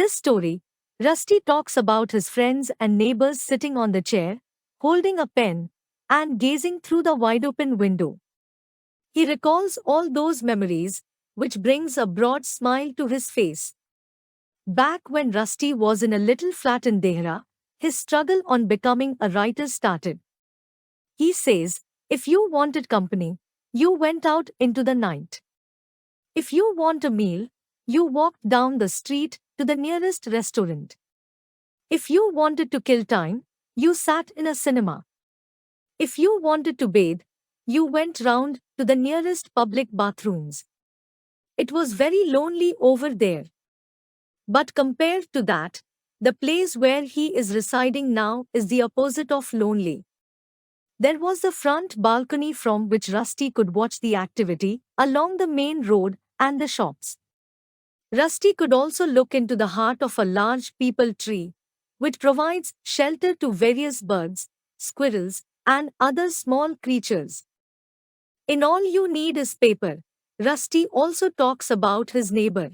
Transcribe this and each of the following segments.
this story, Rusty talks about his friends and neighbors sitting on the chair, holding a pen, and gazing through the wide open window. He recalls all those memories, which brings a broad smile to his face. Back when Rusty was in a little flat in Dehra, his struggle on becoming a writer started. He says, if you wanted company, you went out into the night. If you want a meal, you walked down the street to the nearest restaurant. If you wanted to kill time, you sat in a cinema. If you wanted to bathe, you went round to the nearest public bathrooms. It was very lonely over there. But compared to that, the place where he is residing now is the opposite of lonely. There was the front balcony from which Rusty could watch the activity along the main road and the shops. Rusty could also look into the heart of a large peepal tree, which provides shelter to various birds, squirrels, and other small creatures. In All You Need Is Paper, Rusty also talks about his neighbor.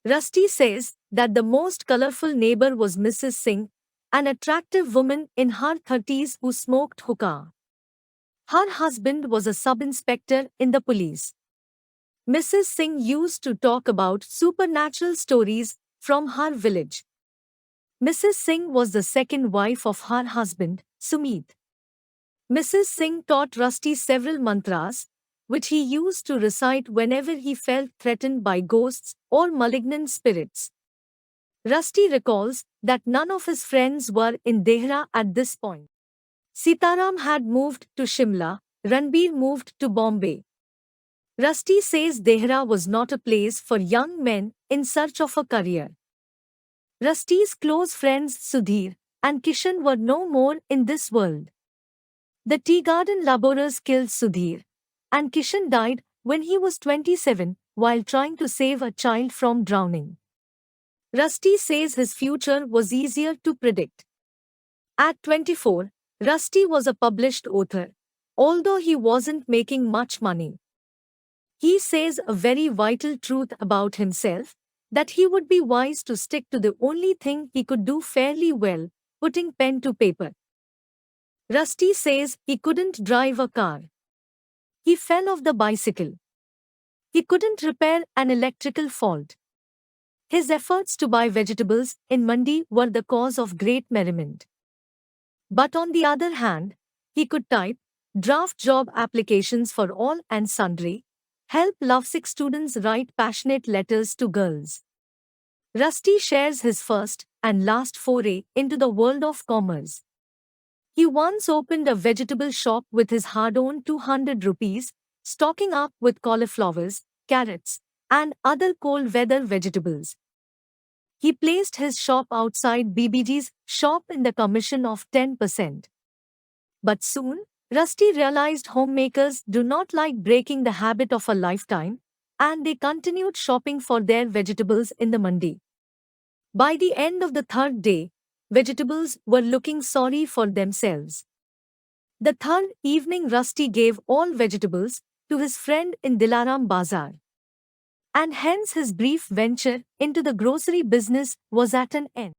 Rusty says that the most colorful neighbor was Mrs. Singh, an attractive woman in her 30s who smoked hookah. Her husband was a sub-inspector in the police. Mrs. Singh used to talk about supernatural stories from her village. Mrs. Singh was the second wife of her husband, Sumit. Mrs. Singh taught Rusty several mantras, which he used to recite whenever he felt threatened by ghosts or malignant spirits. Rusty recalls that none of his friends were in Dehra at this point. Sitaram had moved to Shimla, Ranbir moved to Bombay. Rusty says Dehra was not a place for young men in search of a career. Rusty's close friends Sudhir and Kishan were no more in this world. The tea garden labourers killed Sudhir, and Kishan died when he was 27 while trying to save a child from drowning. Rusty says his future was easier to predict. At 24, Rusty was a published author, although he wasn't making much money. He says a very vital truth about himself, that he would be wise to stick to the only thing he could do fairly well, putting pen to paper. Rusty says he couldn't drive a car. He fell off the bicycle. He couldn't repair an electrical fault. His efforts to buy vegetables in Mandi were the cause of great merriment. But on the other hand, he could type, draft job applications for all and sundry, help lovesick students write passionate letters to girls. Rusty shares his first and last foray into the world of commerce. He once opened a vegetable shop with his hard-earned 200 rupees, stocking up with cauliflowers, carrots, and other cold-weather vegetables. He placed his shop outside BBG's shop in the commission of 10%. But soon, Rusty realized homemakers do not like breaking the habit of a lifetime, and they continued shopping for their vegetables in the mandi. By the end of the third day, vegetables were looking sorry for themselves. The third evening Rusty gave all vegetables to his friend in Dilaram Bazar. And hence his brief venture into the grocery business was at an end.